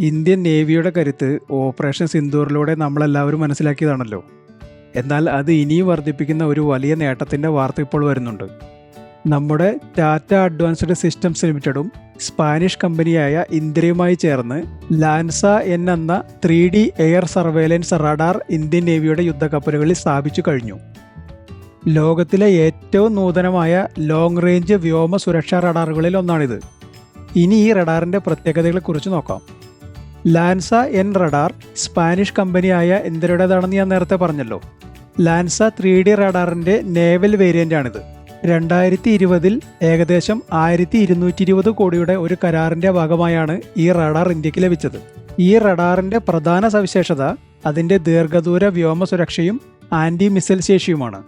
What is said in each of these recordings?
Indian നേവിയുടെ കരുത്ത് operation സിന്ദൂറിലൂടെ നമ്മളെല്ലാവരും മനസ്സിലാക്കിയതാണല്ലോ. എന്നാൽ അത് ഇനിയും വർദ്ധിപ്പിക്കുന്ന ഒരു വലിയ നേട്ടത്തിൻ്റെ വാർത്ത ഇപ്പോൾ വരുന്നുണ്ട്. നമ്മുടെ ടാറ്റ അഡ്വാൻസ്ഡ് സിസ്റ്റംസ് ലിമിറ്റഡും സ്പാനിഷ് കമ്പനിയായ ഇന്ദ്രയുമായി ചേർന്ന് ലാൻസ എന്ന 3D air surveillance radar Indian നേവിയുടെ യുദ്ധക്കപ്പലുകളിൽ സ്ഥാപിച്ചു കഴിഞ്ഞു. ലോകത്തിലെ ഏറ്റവും നൂതനമായ ലോങ് റേഞ്ച് വ്യോമ സുരക്ഷാ റഡാറുകളിൽ ഒന്നാണിത്. ഇനി ഈ റഡാറിൻ്റെ പ്രത്യേകതകളെക്കുറിച്ച് നോക്കാം. ലാൻസ എൻ റഡാർ സ്പാനിഷ് കമ്പനിയായ ഇന്ദ്രയുടേതാണെന്ന് ഞാൻ നേരത്തെ പറഞ്ഞല്ലോ. Lanza 3D റഡാറിൻ്റെ naval വേരിയൻ്റാണിത്. 2020 ഏകദേശം 1220 കോടിയുടെ ഒരു കരാറിൻ്റെ ഭാഗമായാണ് ഈ റഡാർ ഇന്ത്യക്ക് ലഭിച്ചത്. ഈ റഡാറിൻ്റെ പ്രധാന സവിശേഷത അതിൻ്റെ ദീർഘദൂര വ്യോമ സുരക്ഷയും ആൻറ്റി മിസൈൽ ശേഷിയുമാണ്.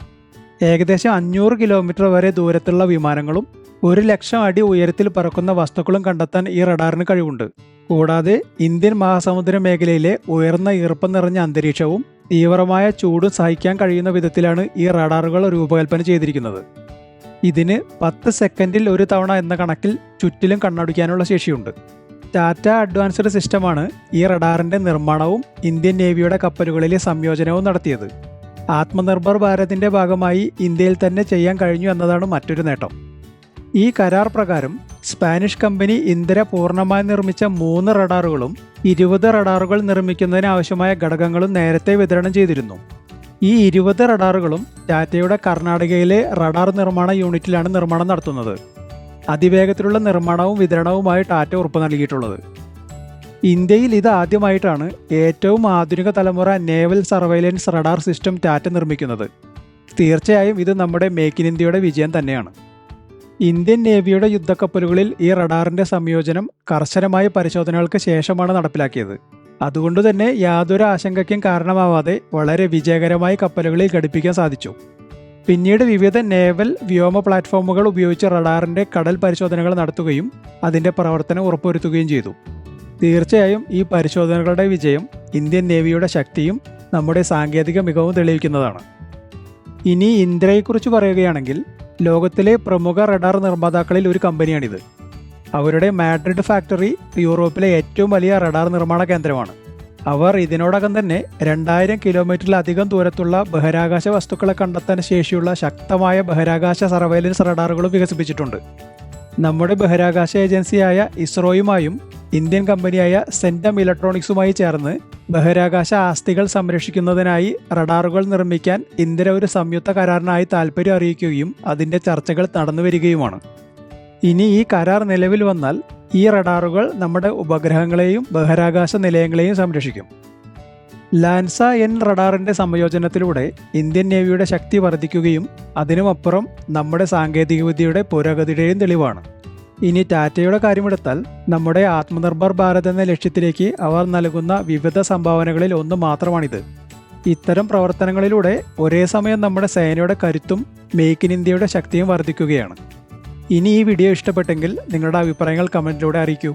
ഏകദേശം 500 കിലോമീറ്റർ വരെ ദൂരത്തുള്ള വിമാനങ്ങളും 1,00,000 അടി ഉയരത്തിൽ പറക്കുന്ന വസ്തുക്കളും കണ്ടെത്താൻ ഈ റഡാറിന് കഴിവുണ്ട്. കൂടാതെ ഇന്ത്യൻ മഹാസമുദ്ര മേഖലയിലെ ഉയർന്ന ഈർപ്പം നിറഞ്ഞ അന്തരീക്ഷവും തീവ്രമായ ചൂടും സഹിക്കാൻ കഴിയുന്ന വിധത്തിലാണ് ഈ റഡാറുകൾ രൂപകൽപ്പന ചെയ്തിരിക്കുന്നത്. ഇതിന് 10 സെക്കൻഡിൽ ഒരു തവണ എന്ന കണക്കിൽ ചുറ്റിലും കണ്ണോടിക്കാനുള്ള ശേഷിയുണ്ട്. ടാറ്റ അഡ്വാൻസ്ഡ് സിസ്റ്റമാണ് ഈ റഡാറിൻ്റെ നിർമ്മാണവും ഇന്ത്യൻ നേവിയുടെ കപ്പലുകളിലെ സംയോജനവും നടത്തിയത്. ആത്മനിർഭർ ഭാരതിൻ്റെ ഭാഗമായി ഇന്ത്യയിൽ തന്നെ ചെയ്യാൻ കഴിഞ്ഞു എന്നതാണ് മറ്റൊരു നേട്ടം. ഈ കരാർ പ്രകാരം സ്പാനിഷ് കമ്പനി ഇന്ദ്ര പൂർണ്ണമായി നിർമ്മിച്ച 3 റഡാറുകളും 20 റഡാറുകൾ നിർമ്മിക്കുന്നതിന് ആവശ്യമായ ഘടകങ്ങളും നേരത്തെ വിതരണം ചെയ്തിരുന്നു. ഈ 20 റഡാറുകളും ടാറ്റയുടെ കർണാടകയിലെ റഡാർ നിർമ്മാണ യൂണിറ്റിലാണ് നിർമ്മാണം നടത്തുന്നത്. അതിവേഗത്തിലുള്ള നിർമ്മാണവും വിതരണവുമായി ടാറ്റ ഉറപ്പ് നൽകിയിട്ടുള്ളത്. ഇന്ത്യയിൽ ഇത് ആദ്യമായിട്ടാണ് ഏറ്റവും ആധുനിക തലമുറ naval surveillance radar system Tata നിർമ്മിക്കുന്നത്. തീർച്ചയായും ഇത് നമ്മുടെ മേക്ക് ഇൻ ഇന്ത്യയുടെ വിജയം തന്നെയാണ്. ഇന്ത്യൻ നേവിയുടെ യുദ്ധക്കപ്പലുകളിൽ ഈ റഡാറിൻ്റെ സംയോജനം കർശനമായ പരിശോധനകൾക്ക് ശേഷമാണ് നടപ്പിലാക്കിയത്. അതുകൊണ്ടുതന്നെ യാതൊരു ആശങ്കയ്ക്കും കാരണമാവാതെ വളരെ വിജയകരമായി കപ്പലുകളിൽ ഘടിപ്പിക്കാൻ സാധിച്ചു. പിന്നീട് വിവിധ നേവൽ വ്യോമ പ്ലാറ്റ്ഫോമുകൾ ഉപയോഗിച്ച് റഡാറിൻ്റെ കടൽ പരിശോധനകൾ നടത്തുകയും അതിൻ്റെ പ്രവർത്തനം ഉറപ്പുവരുത്തുകയും ചെയ്തു. തീർച്ചയായും ഈ പരിശോധനകളുടെ വിജയം ഇന്ത്യൻ നേവിയുടെ ശക്തിയും നമ്മുടെ സാങ്കേതിക മികവും തെളിയിക്കുന്നതാണ്. ഇനി ഇന്ദ്രയെക്കുറിച്ച് പറയുകയാണെങ്കിൽ ലോകത്തിലെ പ്രമുഖ റഡാർ നിർമ്മാതാക്കളിൽ ഒരു കമ്പനിയാണിത്. അവരുടെ മാഡ്രിഡ് ഫാക്ടറി യൂറോപ്പിലെ ഏറ്റവും വലിയ റഡാർ നിർമ്മാണ കേന്ദ്രമാണ്. അവർ ഇതിനോടകം തന്നെ 2000 കിലോമീറ്ററിലധികം ദൂരത്തുള്ള ബഹിരാകാശ വസ്തുക്കളെ കണ്ടെത്താൻ ശേഷിയുള്ള ശക്തമായ ബഹിരാകാശ സർവൈലൻസ് റഡാറുകളും വികസിപ്പിച്ചിട്ടുണ്ട്. നമ്മുടെ ബഹിരാകാശ ഏജൻസിയായ ഇസ്രോയുമായും ഇന്ത്യൻ കമ്പനിയായ സെൻറ്റം ഇലക്ട്രോണിക്സുമായി ചേർന്ന് ബഹിരാകാശ ആസ്തികൾ സംരക്ഷിക്കുന്നതിനായി റഡാറുകൾ നിർമ്മിക്കാൻ ഇന്ത്യ ഒരു സംയുക്ത കരാറിനായി താൽപ്പര്യം അറിയിക്കുകയും അതിൻ്റെ ചർച്ചകൾ നടന്നു വരികയുമാണ്. ഇനി ഈ കരാർ നിലവിൽ വന്നാൽ ഈ റഡാറുകൾ നമ്മുടെ ഉപഗ്രഹങ്ങളെയും ബഹിരാകാശ നിലയങ്ങളെയും സംരക്ഷിക്കും. ലാൻസ എൻ റഡാറിൻ്റെ സംയോജനത്തിലൂടെ ഇന്ത്യൻ നേവിയുടെ ശക്തി വർദ്ധിക്കുകയും അതിനുമപ്പുറം നമ്മുടെ സാങ്കേതികവിദ്യയുടെ പുരോഗതിയുടെയും തെളിവാണ്. ഇനി ടാറ്റയുടെ കാര്യമെടുത്താൽ നമ്മുടെ ആത്മനിർഭർ ഭാരത് എന്ന ലക്ഷ്യത്തിലേക്ക് അവർ നൽകുന്ന വിവിധ സംഭാവനകളിൽ ഒന്ന് മാത്രമാണിത്. ഇത്തരം പ്രവർത്തനങ്ങളിലൂടെ ഒരേ സമയം നമ്മുടെ സേനയുടെ കരുത്തും മേക്ക് ഇൻ ഇന്ത്യയുടെ ശക്തിയും വർദ്ധിക്കുകയാണ്. ഇനി ഈ വീഡിയോ ഇഷ്ടപ്പെട്ടെങ്കിൽ നിങ്ങളുടെ അഭിപ്രായങ്ങൾ കമൻറ്റിലൂടെ അറിയിക്കൂ.